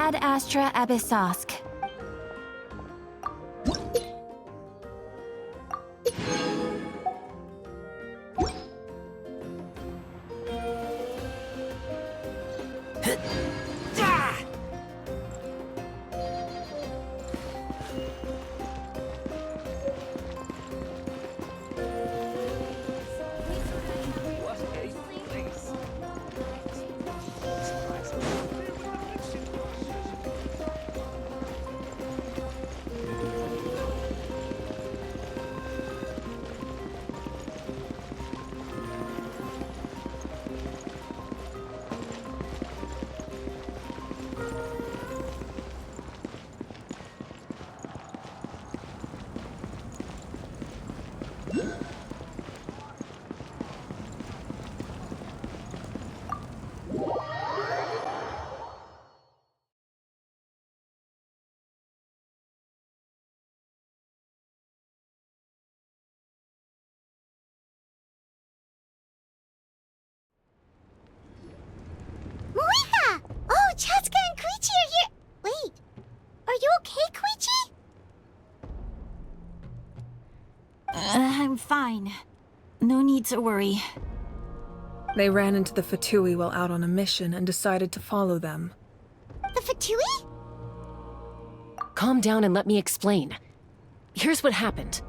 Ad Astra Abyssosk. Muiha! Oh, Chasca and Koichi are here! Wait, are you okay, Koichi? I'm fine. No need to worry. They ran into the Fatui while out on a mission and decided to follow them. The Fatui? Calm down and let me explain. Here's what happened.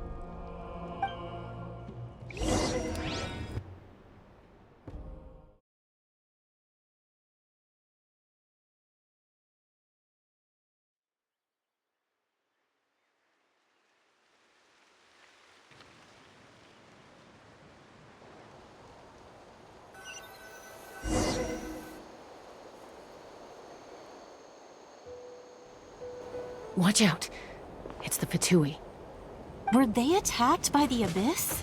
Watch out. It's the Fatui. Were they attacked by the Abyss?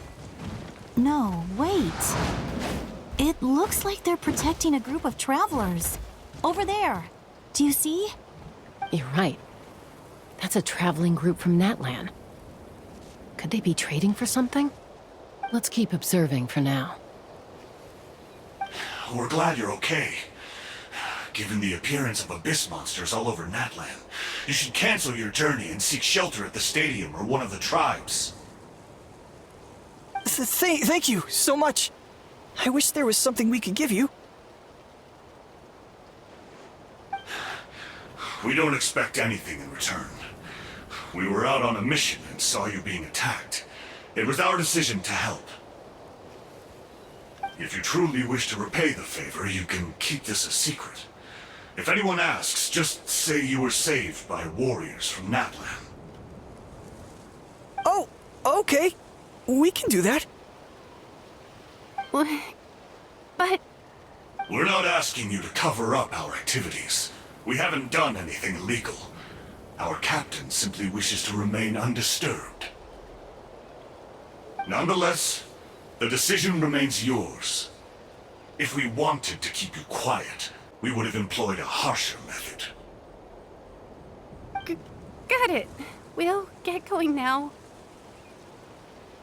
No, wait. It looks like they're protecting a group of travelers. Over there. Do you see? You're right. That's a traveling group from Natlan. Could they be trading for something? Let's keep observing for now. We're glad you're okay. Given the appearance of abyss monsters all over Natlan, you should cancel your journey and seek shelter at the stadium or one of the tribes. Thank you so much. I wish there was something we could give you. We don't expect anything in return. We were out on a mission and saw you being attacked. It was our decision to help. If you truly wish to repay the favor, you can keep this a secret. If anyone asks, just say you were saved by warriors from Natlan. Oh, okay. We can do that. But... We're not asking you to cover up our activities. We haven't done anything illegal. Our captain simply wishes to remain undisturbed. Nonetheless, the decision remains yours. If we wanted to keep you quiet, we would have employed a harsher method. Got it. We'll get going now.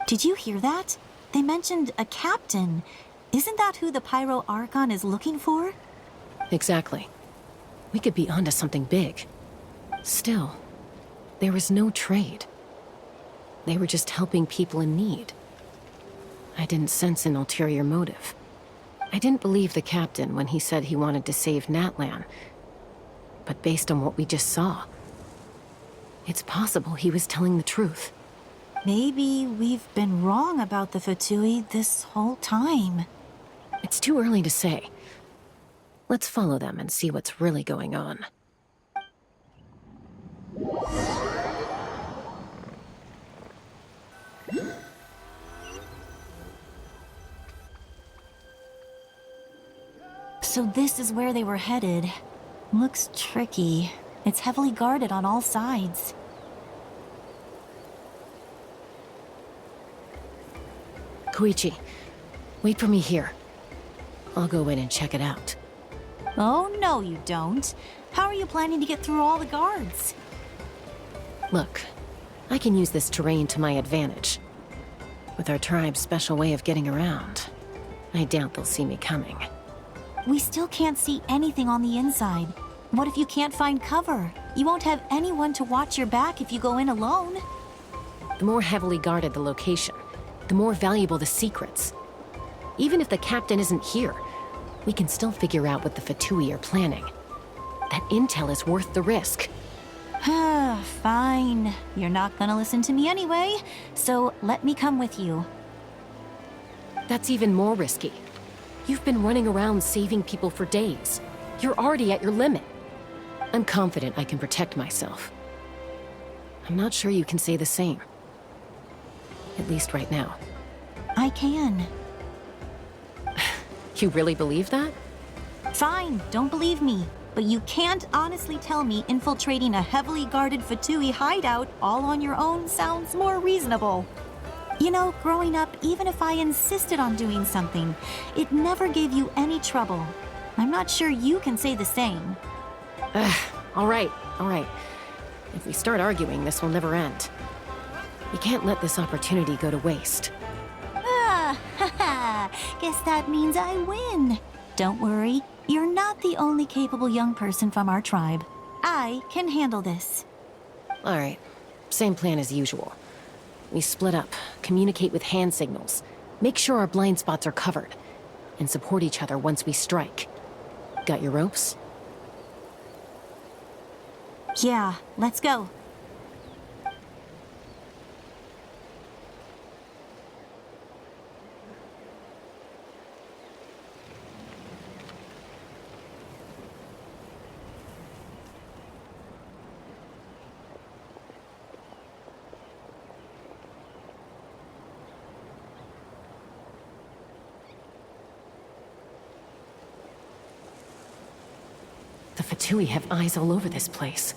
Did you hear that? They mentioned a captain. Isn't that who the Pyro Archon is looking for? Exactly. We could be onto something big. Still, there was no trade. They were just helping people in need. I didn't sense an ulterior motive. I didn't believe the captain when he said he wanted to save Natlan. But based on what we just saw, it's possible he was telling the truth. Maybe we've been wrong about the Fatui this whole time. It's too early to say. Let's follow them and see what's really going on. So this is where they were headed. Looks tricky. It's heavily guarded on all sides. Koichi, wait for me here. I'll go in and check it out. Oh, no you don't. How are you planning to get through all the guards? Look, I can use this terrain to my advantage. With our tribe's special way of getting around, I doubt they'll see me coming. We still can't see anything on the inside. What if you can't find cover? You won't have anyone to watch your back if you go in alone. The more heavily guarded the location, the more valuable the secrets. Even if the captain isn't here, we can still figure out what the Fatui are planning. That intel is worth the risk. Fine. You're not gonna listen to me anyway, so let me come with you. That's even more risky. You've been running around saving people for days. You're already at your limit. I'm confident I can protect myself. I'm not sure you can say the same. At least right now. I can. You really believe that? Fine, don't believe me. But you can't honestly tell me infiltrating a heavily guarded Fatui hideout all on your own sounds more reasonable. You know, growing up, even if I insisted on doing something, it never gave you any trouble. I'm not sure you can say the same. All right. If we start arguing, this will never end. We can't let this opportunity go to waste. Guess that means I win. Don't worry, you're not the only capable young person from our tribe. I can handle this. All right, same plan as usual. We split up, communicate with hand signals, make sure our blind spots are covered, and support each other once we strike. Got your ropes? Yeah, let's go. The Fatui have eyes all over this place.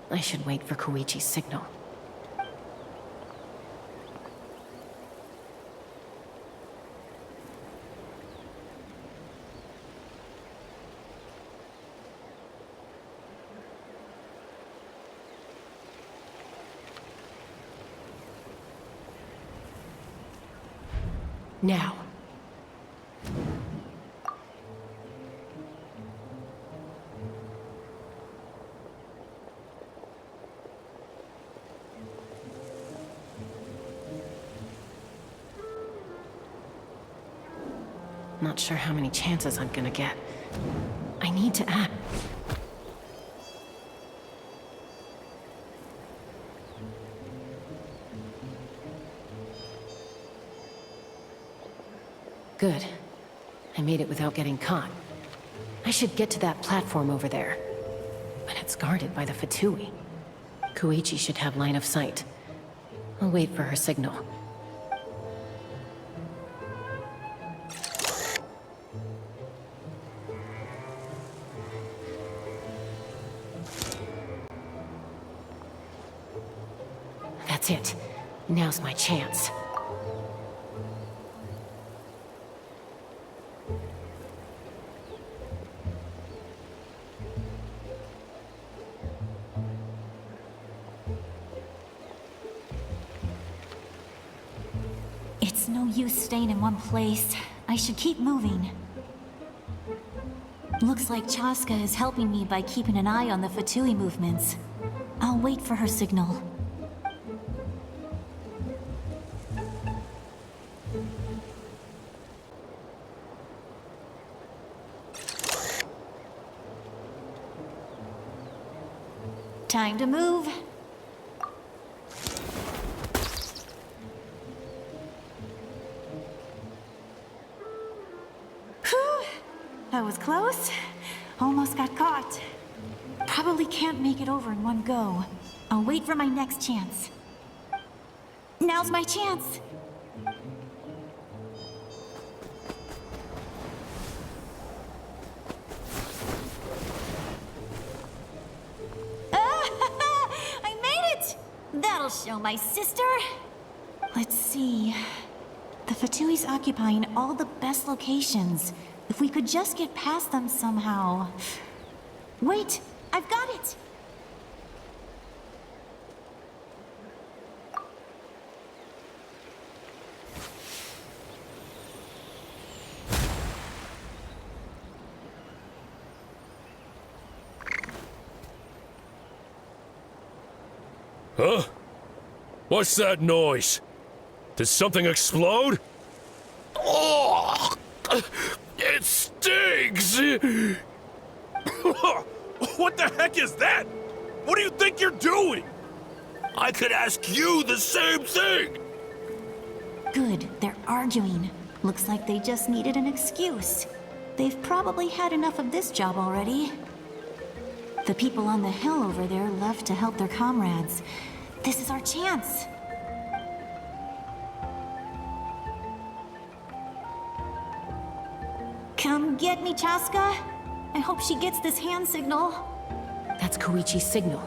I should wait for Koichi's signal. Now. Not sure how many chances I'm gonna get. I need to act. Good. I made it without getting caught. I should get to that platform over there. But it's guarded by the Fatui. Koichi should have line of sight. I'll wait for her signal. That's it. Now's my chance. It's no use staying in one place. I should keep moving. Looks like Chasca is helping me by keeping an eye on the Fatui movements. I'll wait for her signal. Time to move. Whew. That was close. Almost got caught. Probably can't make it over in one go. I'll wait for my next chance. Now's my chance. I made it! That'll show my sister. Let's see. The Fatui's occupying all the best locations. If we could just get past them somehow. Wait, I've got it! Huh? What's that noise? Did something explode? Oh! It stings! What the heck is that? What do you think you're doing? I could ask you the same thing! Good, they're arguing. Looks like they just needed an excuse. They've probably had enough of this job already. The people on the hill over there left to help their comrades. This is our chance. Come get me, Chasca. I hope she gets this hand signal. That's Koichi's signal.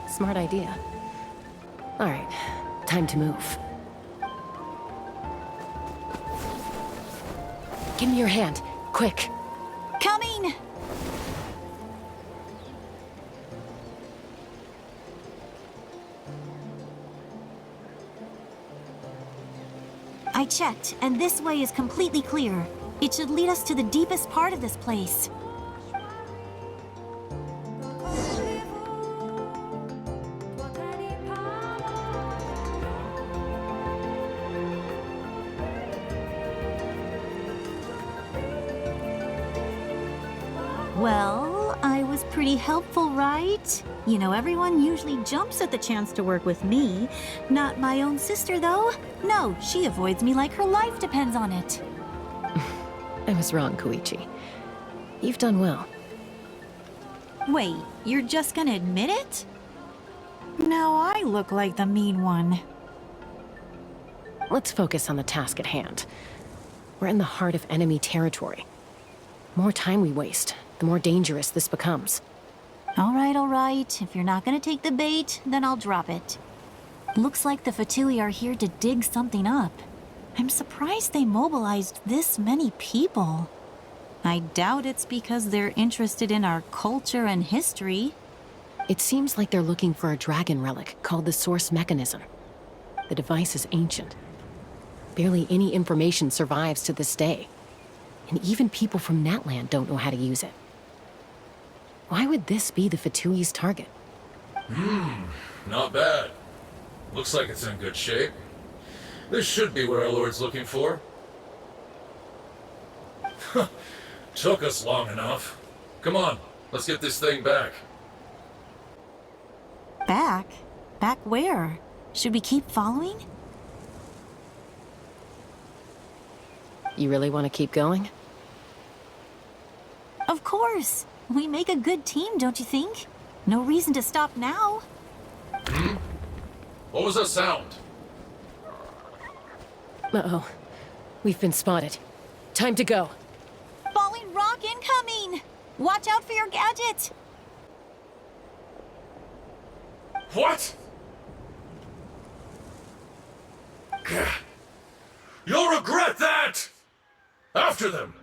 Smart idea. All right, time to move. Give me your hand, quick. Coming! I checked, and this way is completely clear. It should lead us to the deepest part of this place. Well, I was pretty helpful, right? You know, everyone usually jumps at the chance to work with me. Not my own sister, though. No, she avoids me like her life depends on it. I was wrong, Koichi. You've done well. Wait, you're just gonna admit it? Now I look like the mean one. Let's focus on the task at hand. We're in the heart of enemy territory. More time we waste, the more dangerous this becomes. All right. If you're not gonna take the bait, then I'll drop it. Looks like the Fatui are here to dig something up. I'm surprised they mobilized this many people. I doubt it's because they're interested in our culture and history. It seems like they're looking for a dragon relic called the Source Mechanism. The device is ancient. Barely any information survives to this day. And even people from Natland don't know how to use it. Why would this be the Fatui's target? Not bad. Looks like it's in good shape. This should be what our Lord's looking for. Took us long enough. Come on, let's get this thing back. Back? Back where? Should we keep following? You really want to keep going? Of course! We make a good team, don't you think? No reason to stop now. What was that sound? Uh-oh. We've been spotted. Time to go. Falling rock incoming! Watch out for your gadget! What? You'll regret that! After them!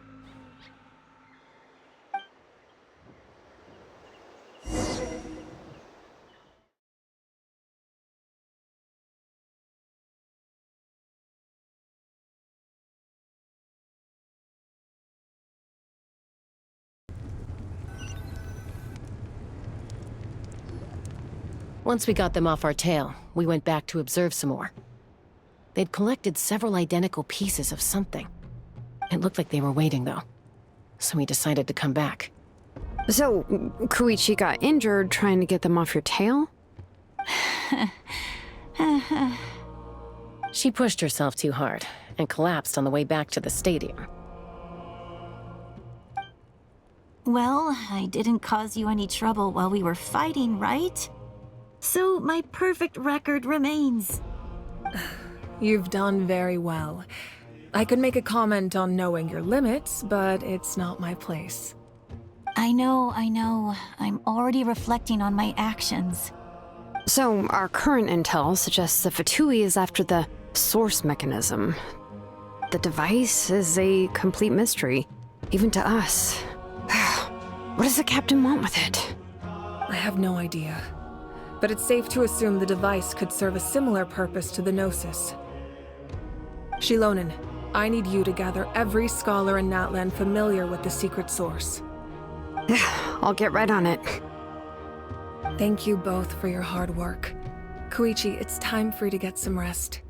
Once we got them off our tail, we went back to observe some more. They'd collected several identical pieces of something. It looked like they were waiting, though. So we decided to come back. So, Koichi got injured trying to get them off your tail? She pushed herself too hard and collapsed on the way back to the stadium. Well, I didn't cause you any trouble while we were fighting, right? So my perfect record remains. You've done very well. I could make a comment on knowing your limits, but it's not my place. I know. I'm already reflecting on my actions. So, our current intel suggests the Fatui is after the source mechanism. The device is a complete mystery, even to us. What does the captain want with it? I have no idea. But it's safe to assume the device could serve a similar purpose to the Gnosis. Shilonen, I need you to gather every scholar in Natland familiar with the secret source. I'll get right on it. Thank you both for your hard work. Koichi, it's time for you to get some rest.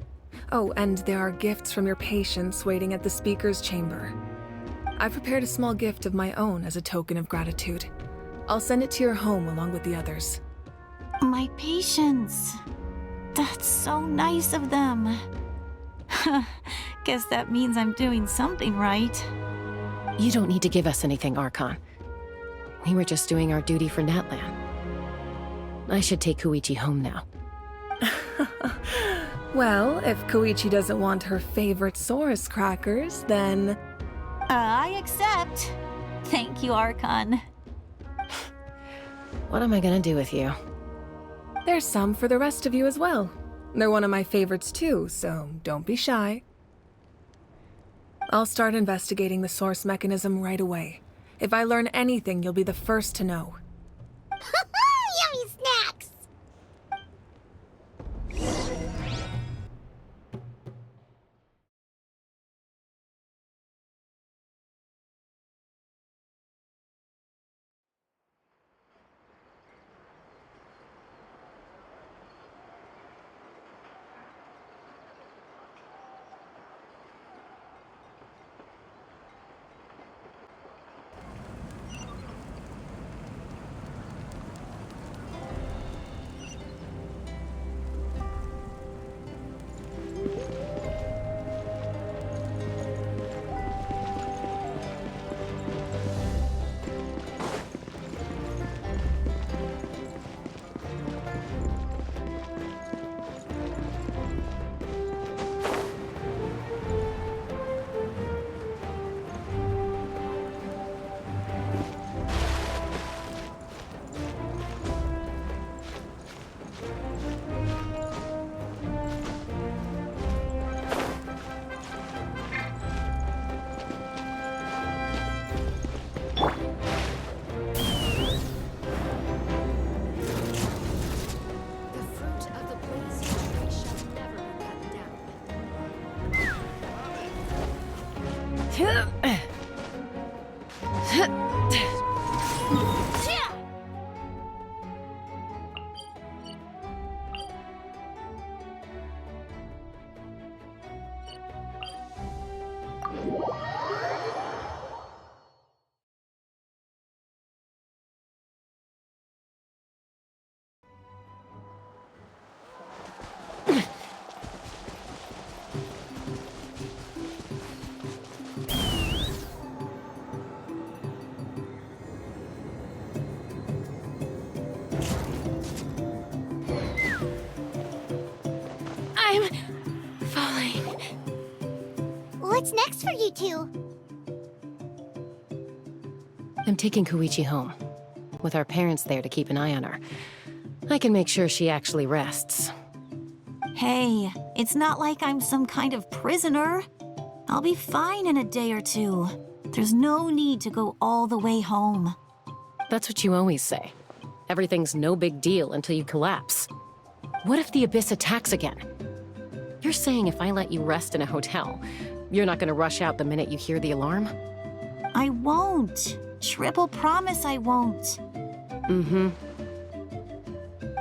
Oh, and there are gifts from your patients waiting at the speaker's chamber. I've prepared a small gift of my own as a token of gratitude. I'll send it to your home along with the others. My patience. That's so nice of them. Guess that means I'm doing something right. You don't need to give us anything, Archon. We were just doing our duty for Natlan. I should take Koichi home now. Well, if Koichi doesn't want her favorite Saurus crackers, then... I accept. Thank you, Archon. What am I gonna do with you? There's some for the rest of you as well. They're one of my favorites too, so don't be shy. I'll start investigating the source mechanism right away. If I learn anything, you'll be the first to know. Yummy snacks! I'm falling. What's next for you two? I'm taking Koichi home. With our parents there to keep an eye on her. I can make sure she actually rests. Hey, it's not like I'm some kind of prisoner. I'll be fine in a day or two. There's no need to go all the way home. That's what you always say. Everything's no big deal until you collapse. What if the Abyss attacks again? You're saying if I let you rest in a hotel, you're not gonna rush out the minute you hear the alarm? I won't. Triple promise I won't. Mm-hmm.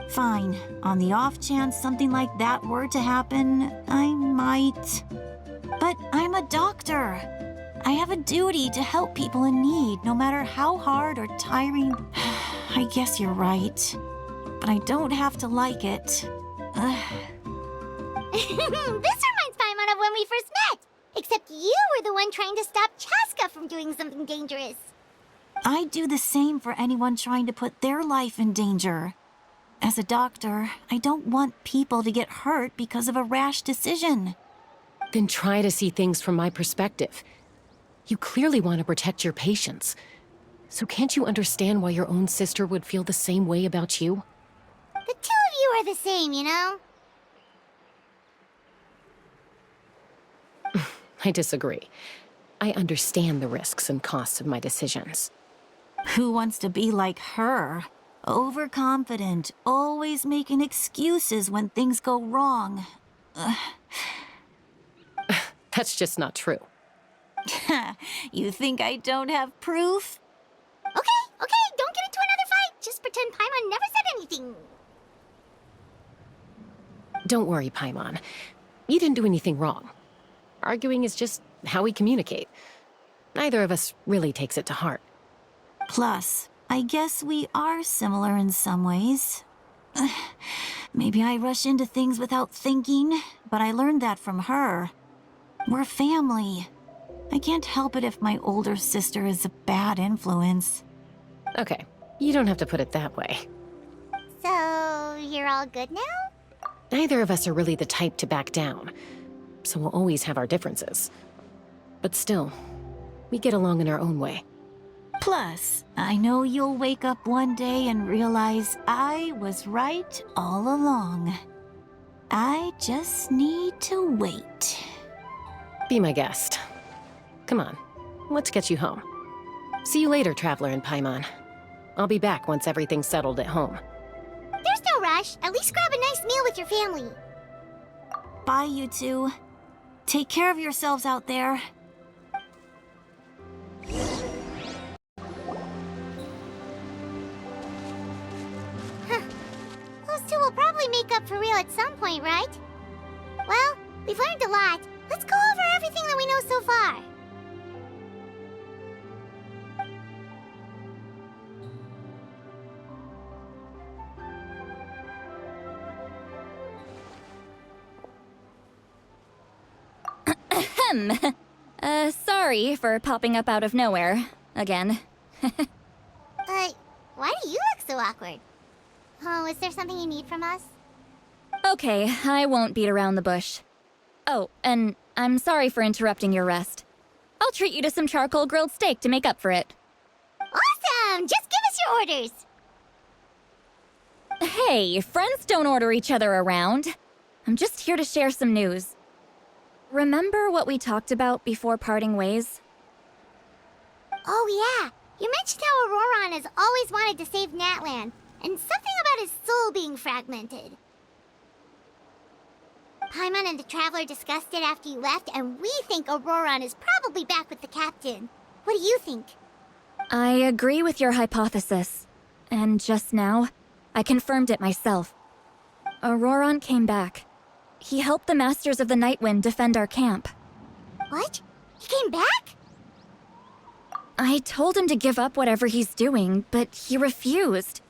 Fine. On the off chance something like that were to happen, I might. But I'm a doctor. I have a duty to help people in need, no matter how hard or tiring. I guess you're right. But I don't have to like it. This reminds Paimon of when we first met. Except you were the one trying to stop Chasca from doing something dangerous. I'd do the same for anyone trying to put their life in danger. As a doctor, I don't want people to get hurt because of a rash decision. Then try to see things from my perspective. You clearly want to protect your patients. So can't you understand why your own sister would feel the same way about you? The two of you are the same, you know? I disagree. I understand the risks and costs of my decisions. Who wants to be like her? Overconfident, always making excuses when things go wrong. That's just not true. You think I don't have proof? Okay, don't get into another fight. Just pretend Paimon never said anything. Don't worry, Paimon. You didn't do anything wrong. Arguing is just how we communicate. Neither of us really takes it to heart. Plus, I guess we are similar in some ways. Maybe I rush into things without thinking, but I learned that from her. We're family. I can't help it if my older sister is a bad influence. Okay, you don't have to put it that way. So, you're all good now? Neither of us are really the type to back down, so we'll always have our differences. But still, we get along in our own way. Plus, I know you'll wake up one day and realize I was right all along. I just need to wait. Be my guest. Come on, let's get you home. See you later, Traveler and Paimon. I'll be back once everything's settled at home. There's no rush. At least grab a nice meal with your family. Bye, you two. Take care of yourselves out there. Those two will probably make up for real at some point, right? Well, we've learned a lot. Let's go over everything that we know so far. Sorry for popping up out of nowhere. Again. Why do you look so awkward? Oh, is there something you need from us? Okay, I won't beat around the bush. Oh, and I'm sorry for interrupting your rest. I'll treat you to some charcoal grilled steak to make up for it. Awesome! Just give us your orders! Hey, friends don't order each other around. I'm just here to share some news. Remember what we talked about before parting ways? Oh yeah, you mentioned how Auroron has always wanted to save Natlan, and something about his soul being fragmented. Paimon and the Traveler discussed it after you left, and we think Auroron is probably back with the captain. What do you think? I agree with your hypothesis. And just now, I confirmed it myself. Auroron came back. He helped the Masters of the Nightwind defend our camp. What? He came back? I told him to give up whatever he's doing, but he refused.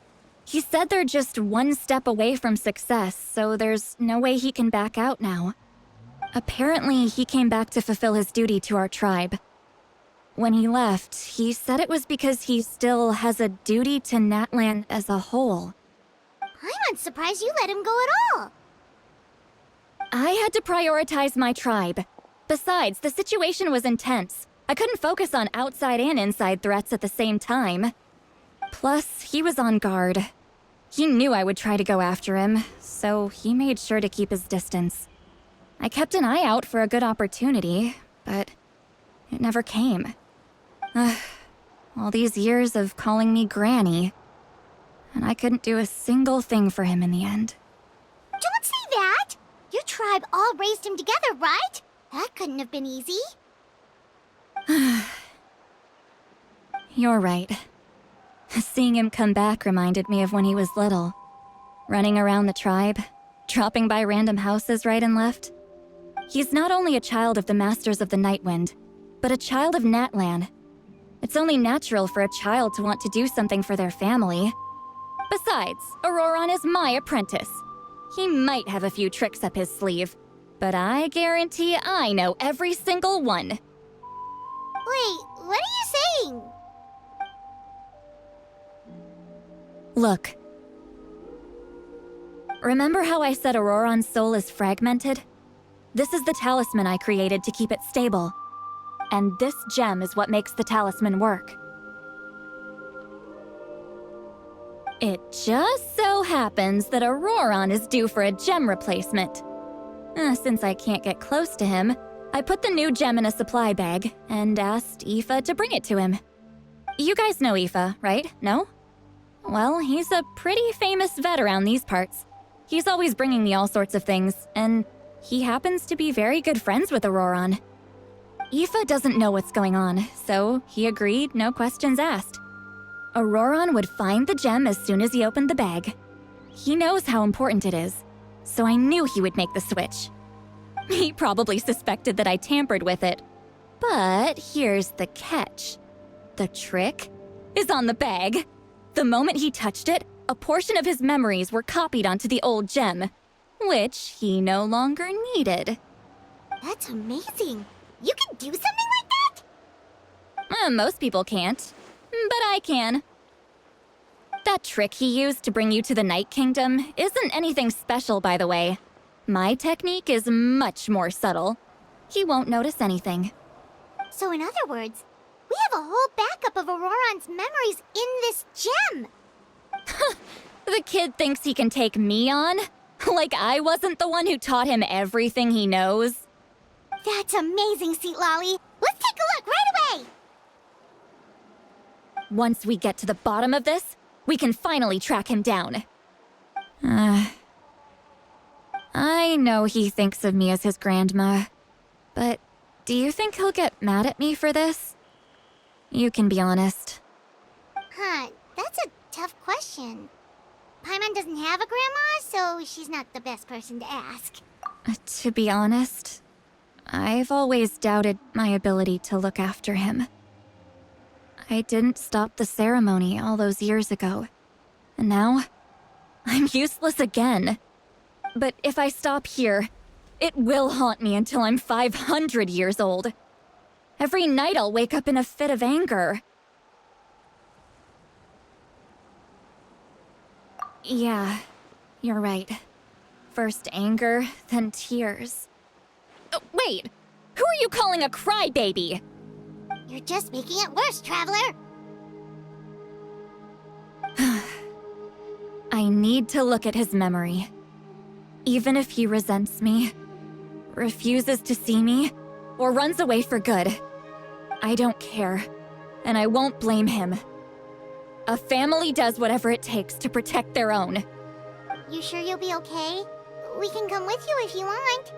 He said they're just one step away from success, so there's no way he can back out now. Apparently, he came back to fulfill his duty to our tribe. When he left, he said it was because he still has a duty to Natlan as a whole. I'm surprised you let him go at all. I had to prioritize my tribe. Besides, the situation was intense. I couldn't focus on outside and inside threats at the same time. Plus, he was on guard. He knew I would try to go after him, so he made sure to keep his distance. I kept an eye out for a good opportunity, but it never came. All these years of calling me Granny, and I couldn't do a single thing for him in the end. Don't say that! Your tribe all raised him together, right? That couldn't have been easy. You're right. Seeing him come back reminded me of when he was little. Running around the tribe, dropping by random houses right and left. He's not only a child of the Masters of the Nightwind, but a child of Natlan. It's only natural for a child to want to do something for their family. Besides, Auroron is my apprentice. He might have a few tricks up his sleeve, but I guarantee I know every single one. Wait, what are you saying? Look. Remember how I said Auroron's soul is fragmented? This is the talisman I created to keep it stable. And this gem is what makes the talisman work. It just so happens that Auroron is due for a gem replacement. Since I can't get close to him, I put the new gem in a supply bag and asked Aoife to bring it to him. You guys know Aoife, right? No? Well, he's a pretty famous vet around these parts. He's always bringing me all sorts of things, and he happens to be very good friends with Auroron. Aoife doesn't know what's going on, so he agreed, no questions asked. Auroron would find the gem as soon as he opened the bag. He knows how important it is, so I knew he would make the switch. He probably suspected that I tampered with it. But here's the catch. The trick is on the bag. The moment he touched it, a portion of his memories were copied onto the old gem, which he no longer needed. That's amazing. You can do something like that? Most people can't, but I can. That trick he used to bring you to the Night Kingdom isn't anything special, by the way. My technique is much more subtle. He won't notice anything. So in other words, we have a whole backup of Auroron's memories in this gem. The kid thinks he can take me on? Like I wasn't the one who taught him everything he knows? That's amazing, Seat Lolly. Let's take a look right away. Once we get to the bottom of this, we can finally track him down. I know he thinks of me as his grandma, but do you think he'll get mad at me for this? You can be honest. Huh, that's a tough question. Paimon doesn't have a grandma, so she's not the best person to ask. To be honest, I've always doubted my ability to look after him. I didn't stop the ceremony all those years ago, and now I'm useless again. But if I stop here, it will haunt me until I'm 500 years old. Every night I'll wake up in a fit of anger. Yeah, you're right. First anger, then tears. Wait! Who are you calling a crybaby? You're just making it worse, Traveler. I need to look at his memory. Even if he resents me, refuses to see me, or runs away for good, I don't care, and I won't blame him. A family does whatever it takes to protect their own. You sure you'll be okay? We can come with you if you want.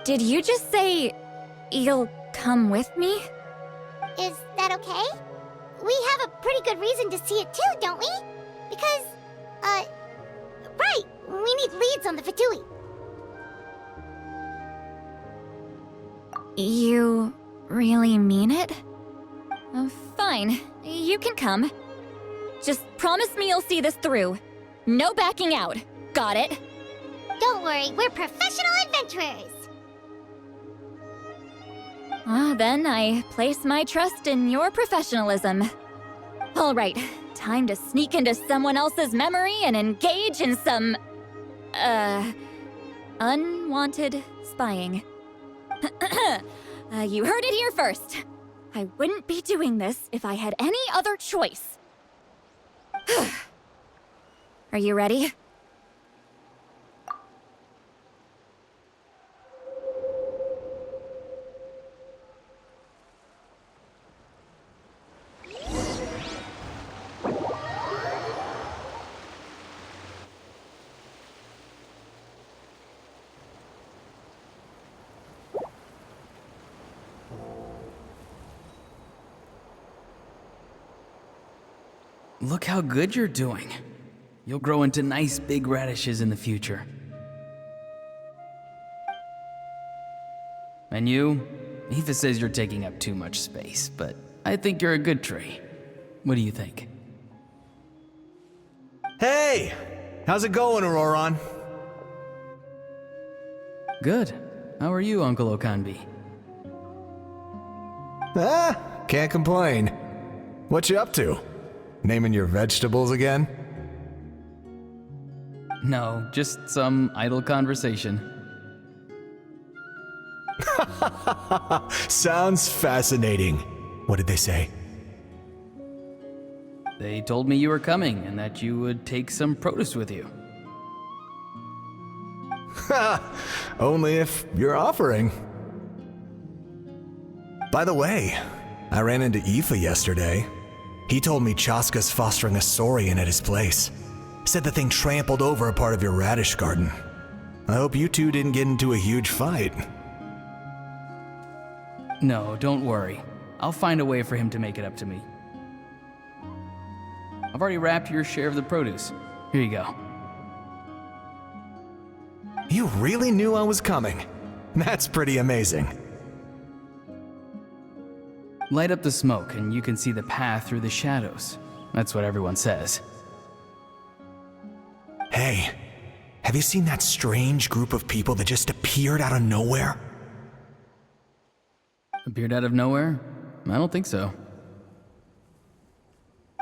Did you just say you'll come with me? Is that okay? We have a pretty good reason to see it too, don't we? Because, right, we need leads on the Fatui. You really mean it? Fine, you can come. Just promise me you'll see this through. No backing out. Got it? Don't worry, we're professional adventurers. Then I place my trust in your professionalism. All right, time to sneak into someone else's memory and engage in some, unwanted spying. You heard it here first. I wouldn't be doing this if I had any other choice. Are you ready? Look how good you're doing. You'll grow into nice big radishes in the future. And you? Aoife says you're taking up too much space, but I think you're a good tree. What do you think? Hey! How's it going, Auroron? Good. How are you, Uncle Okanbi? Can't complain. What you up to? Naming your vegetables again? No, just some idle conversation. Sounds fascinating. What did they say? They told me you were coming and that you would take some produce with you. Only if you're offering. By the way, I ran into Aoife yesterday. He told me Chasca's fostering a saurian at his place. Said the thing trampled over a part of your radish garden. I hope you two didn't get into a huge fight. No, don't worry. I'll find a way for him to make it up to me. I've already wrapped your share of the produce. Here you go. You really knew I was coming. That's pretty amazing. Light up the smoke and you can see the path through the shadows. That's what everyone says. Hey, have you seen that strange group of people that just appeared out of nowhere? Appeared out of nowhere? I don't think so.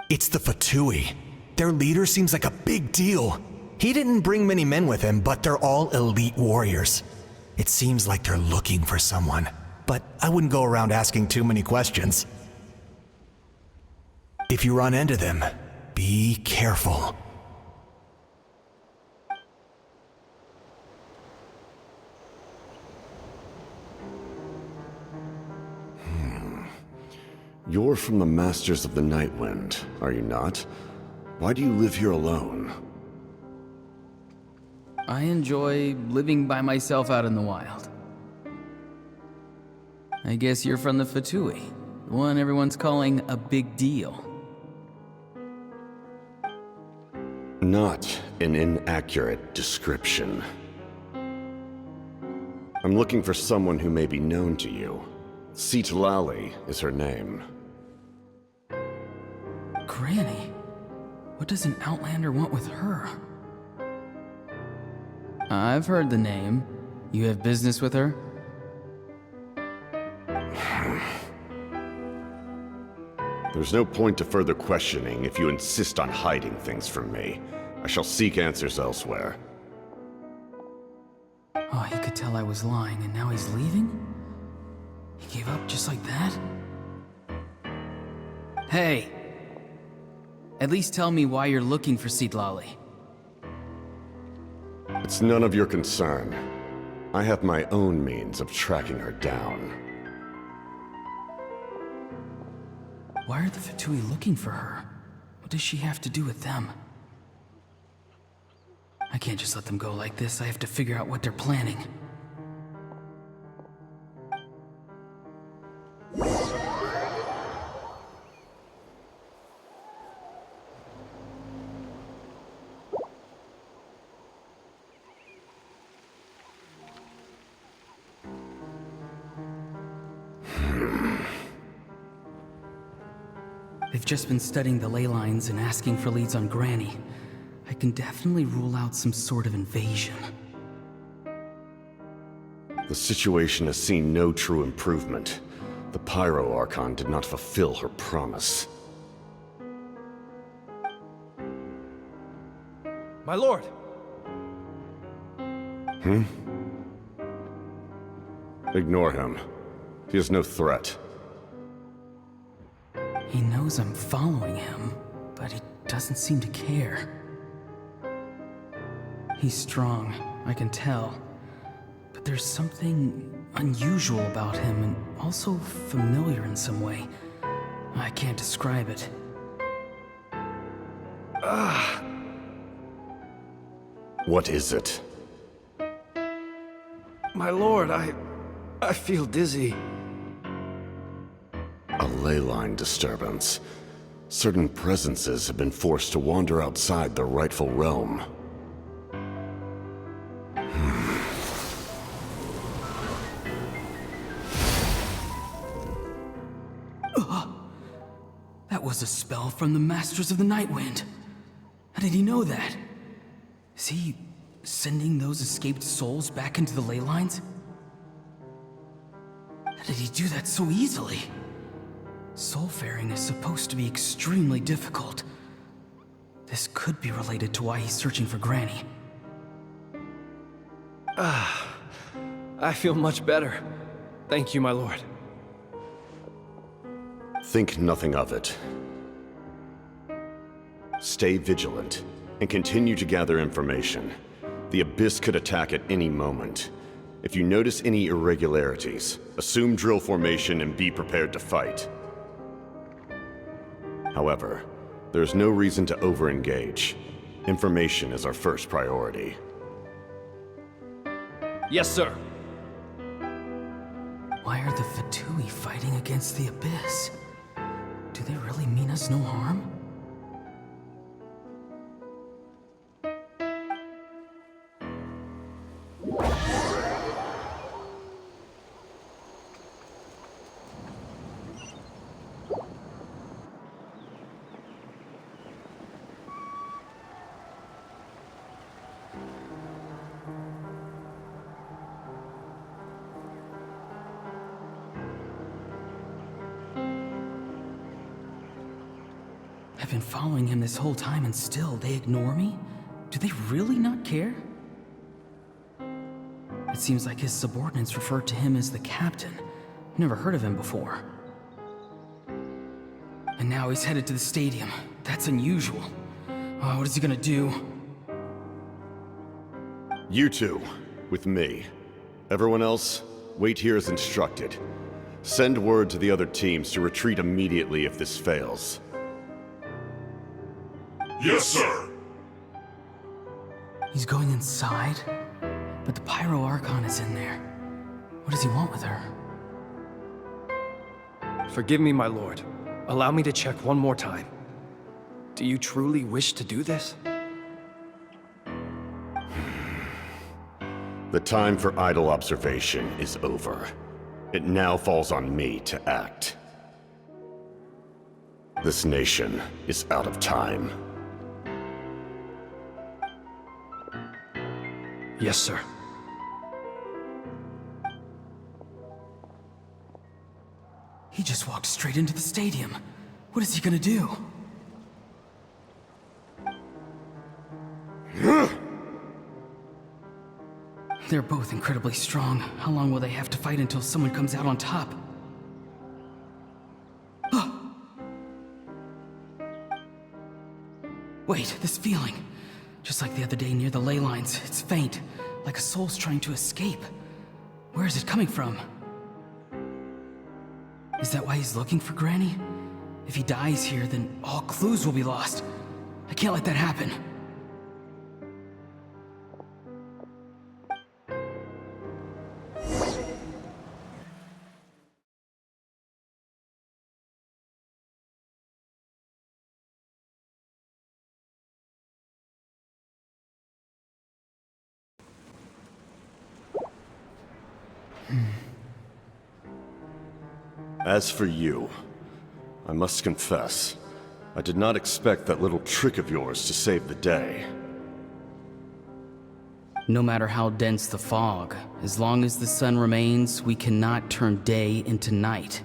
It's the Fatui. Their leader seems like a big deal. He didn't bring many men with him, but they're all elite warriors. It seems like they're looking for someone, but I wouldn't go around asking too many questions. If you run into them, be careful. You're from the Masters of the Nightwind, are you not? Why do you live here alone? I enjoy living by myself out in the wild. I guess you're from the Fatui, the one everyone's calling a big deal. Not an inaccurate description. I'm looking for someone who may be known to you. Citlali is her name. Granny? What does an Outlander want with her? I've heard the name. You have business with her? There's no point to further questioning if you insist on hiding things from me. I shall seek answers elsewhere. Oh, he could tell I was lying and now he's leaving? He gave up just like that? Hey! At least tell me why you're looking for Citlali. It's none of your concern. I have my own means of tracking her down. Why are the Fatui looking for her? What does she have to do with them? I can't just let them go like this. I have to figure out what they're planning. They've just been studying the ley lines and asking for leads on Granny. I can definitely rule out some sort of invasion. The situation has seen no true improvement. The Pyro Archon did not fulfill her promise. My lord! Ignore him. He is no threat. He knows I'm following him, but he doesn't seem to care. He's strong, I can tell. But there's something unusual about him and also familiar in some way. I can't describe it. What is it? My lord, I feel dizzy. A ley line disturbance. Certain presences have been forced to wander outside their rightful realm. That was a spell from the Masters of the Nightwind. How did he know that? Is he sending those escaped souls back into the ley lines? How did he do that so easily? Soulfaring is supposed to be extremely difficult. This could be related to why he's searching for Granny. I feel much better. Thank you, my lord. Think nothing of it. Stay vigilant, and continue to gather information. The Abyss could attack at any moment. If you notice any irregularities, assume drill formation and be prepared to fight. However, there's no reason to over-engage. Information is our first priority. Yes, sir. Why are the Fatui fighting against the Abyss? Do they really mean us no harm? I've been following him this whole time and still they ignore me? Do they really not care? It seems like his subordinates refer to him as the captain. Never heard of him before. And now he's headed to the stadium. That's unusual. Oh, what is he gonna do? You two, with me. Everyone else, wait here as instructed. Send word to the other teams to retreat immediately if this fails. Yes, sir. He's going inside? But the Pyro Archon is in there. What does he want with her? Forgive me, my lord. Allow me to check one more time. Do you truly wish to do this? The time for idle observation is over. It now falls on me to act. This nation is out of time. Yes, sir. He just walked straight into the stadium. What is he gonna do? They're both incredibly strong. How long will they have to fight until someone comes out on top? Wait, this feeling. Just like the other day near the ley lines, it's faint, like a soul's trying to escape. Where is it coming from? Is that why he's looking for Granny? If he dies here, then all clues will be lost. I can't let that happen. As for you, I must confess, I did not expect that little trick of yours to save the day. No matter how dense the fog, as long as the sun remains, we cannot turn day into night.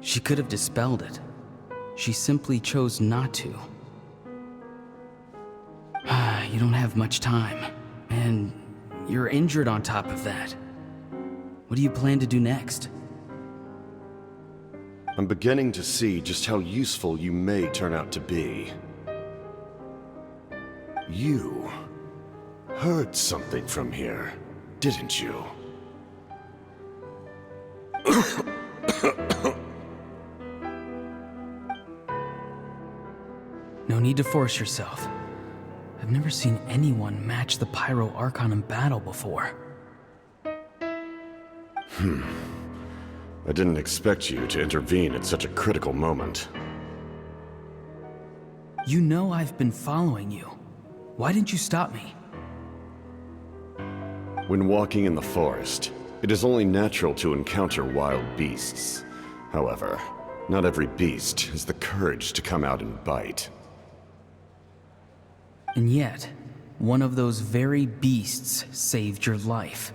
She could have dispelled it. She simply chose not to. You don't have much time, and you're injured on top of that. What do you plan to do next? I'm beginning to see just how useful you may turn out to be. You heard something from here, didn't you? No need to force yourself. I've never seen anyone match the Pyro Archon in battle before. I didn't expect you to intervene at such a critical moment. You know I've been following you. Why didn't you stop me? When walking in the forest, it is only natural to encounter wild beasts. However, not every beast has the courage to come out and bite. And yet, one of those very beasts saved your life.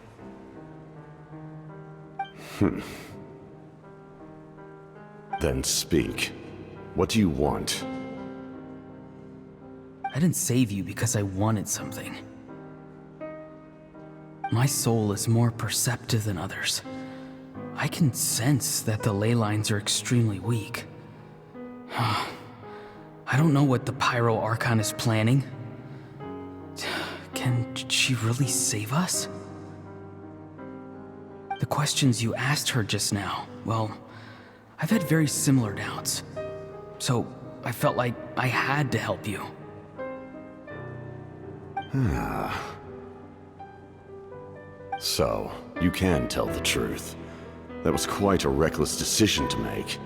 Then speak. What do you want? I didn't save you because I wanted something. My soul is more perceptive than others. I can sense that the ley lines are extremely weak. I don't know what the Pyro Archon is planning. Can she really save us? The questions you asked her just now, well, I've had very similar doubts. So, I felt like I had to help you. So, you can tell the truth. That was quite a reckless decision to make.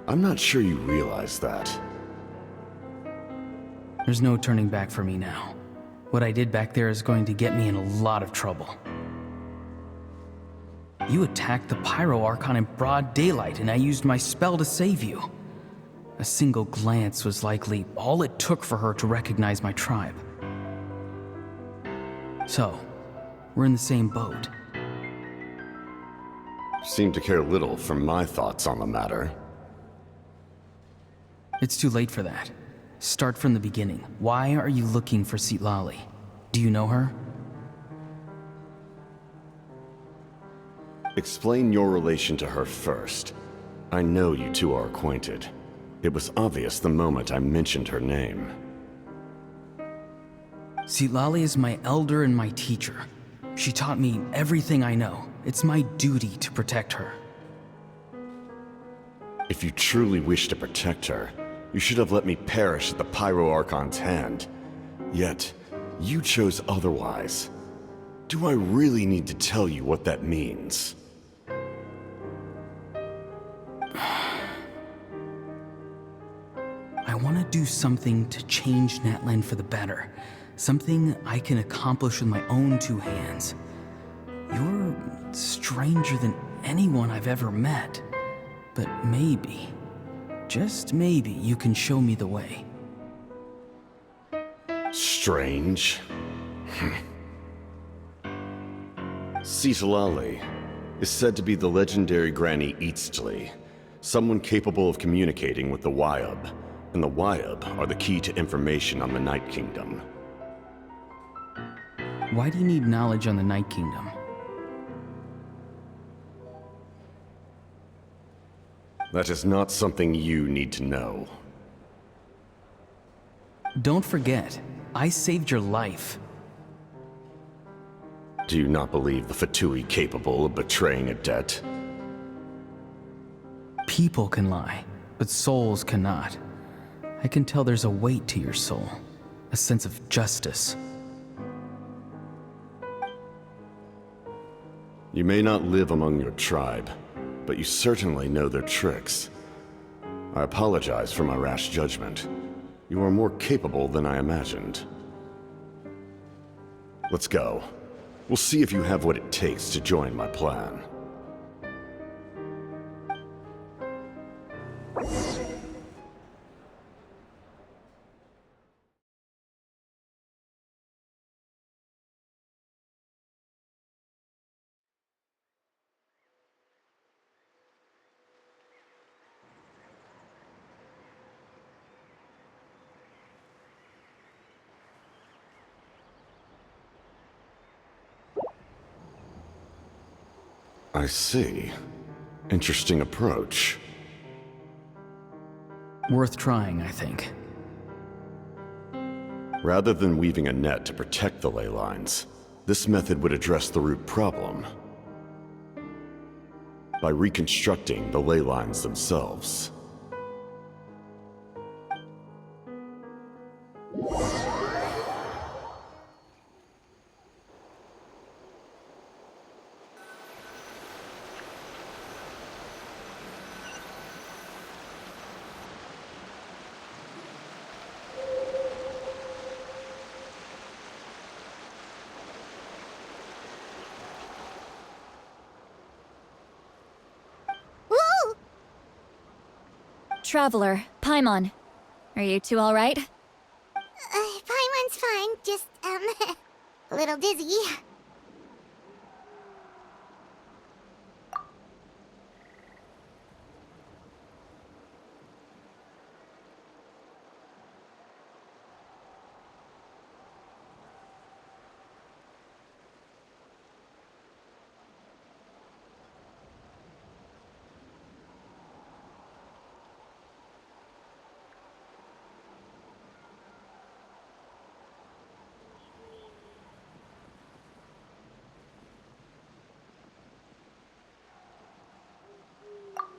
I'm not sure you realize that. There's no turning back for me now. What I did back there is going to get me in a lot of trouble. You attacked the Pyro Archon in broad daylight, and I used my spell to save you. A single glance was likely all it took for her to recognize my tribe. So, we're in the same boat. Seem to care little for my thoughts on the matter. It's too late for that. Start from the beginning. Why are you looking for Citlali? Do you know her? Explain your relation to her first. I know you two are acquainted. It was obvious the moment I mentioned her name. Citlali is my elder and my teacher. She taught me everything I know. It's my duty to protect her. If you truly wish to protect her, you should have let me perish at the Pyro Archon's hand. Yet, you chose otherwise. Do I really need to tell you what that means? I want to do something to change Natlan for the better. Something I can accomplish with my own two hands. You're stranger than anyone I've ever met. But maybe, just maybe, you can show me the way. Strange. Citlali is said to be the legendary Granny Eastly, someone capable of communicating with the Wyub, and the Wyub are the key to information on the Night Kingdom. Why do you need knowledge on the Night Kingdom? That is not something you need to know. Don't forget, I saved your life. Do you not believe the Fatui capable of betraying a debt? People can lie, but souls cannot. I can tell there's a weight to your soul, a sense of justice. You may not live among your tribe, but you certainly know their tricks. I apologize for my rash judgment. You are more capable than I imagined. Let's go. We'll see if you have what it takes to join my plan. I see. Interesting approach. Worth trying, I think. Rather than weaving a net to protect the ley lines, this method would address the root problem by reconstructing the ley lines themselves. Traveler, Paimon. Are you two alright? Paimon's fine, just, a little dizzy.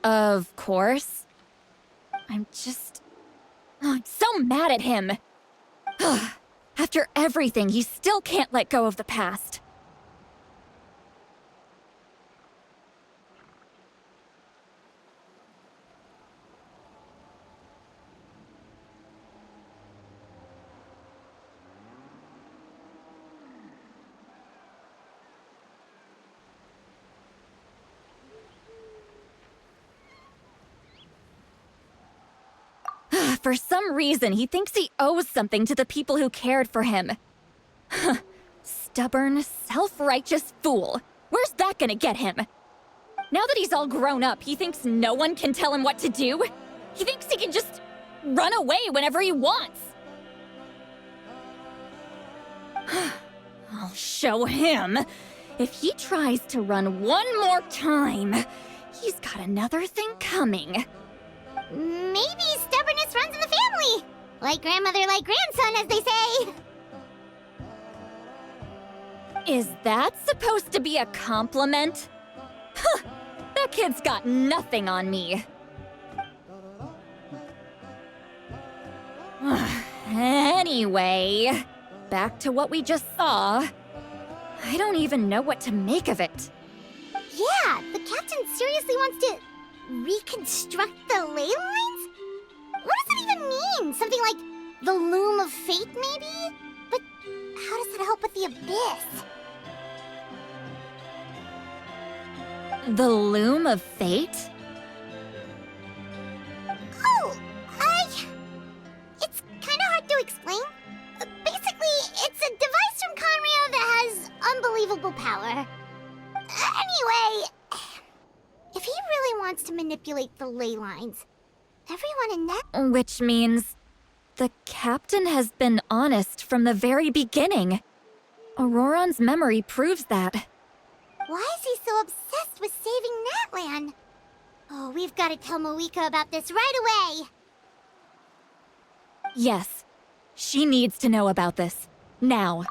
Of course. I'm so mad at him. After everything, he still can't let go of the past. For some reason, he thinks he owes something to the people who cared for him. Stubborn, self-righteous fool. Where's that gonna get him? Now that he's all grown up, he thinks no one can tell him what to do? He thinks he can just run away whenever he wants. I'll show him. If he tries to run one more time, he's got another thing coming. Maybe stubbornness runs in the family. Like grandmother, like grandson, as they say. Is that supposed to be a compliment? Huh, that kid's got nothing on me. Anyway, back to what we just saw. I don't even know what to make of it. Yeah, the captain seriously wants to reconstruct the ley lines? What does that even mean? Something like the loom of fate, maybe? But how does that help with the abyss? The loom of fate? Oh, it's kind of hard to explain. Basically, it's a device from Conrio that has unbelievable power. Anyway, if he really wants to manipulate the ley lines, everyone in that... Which means the captain has been honest from the very beginning. Auroron's memory proves that. Why is he so obsessed with saving Natlan? Oh, we've got to tell Moeka about this right away! Yes, she needs to know about this. Now.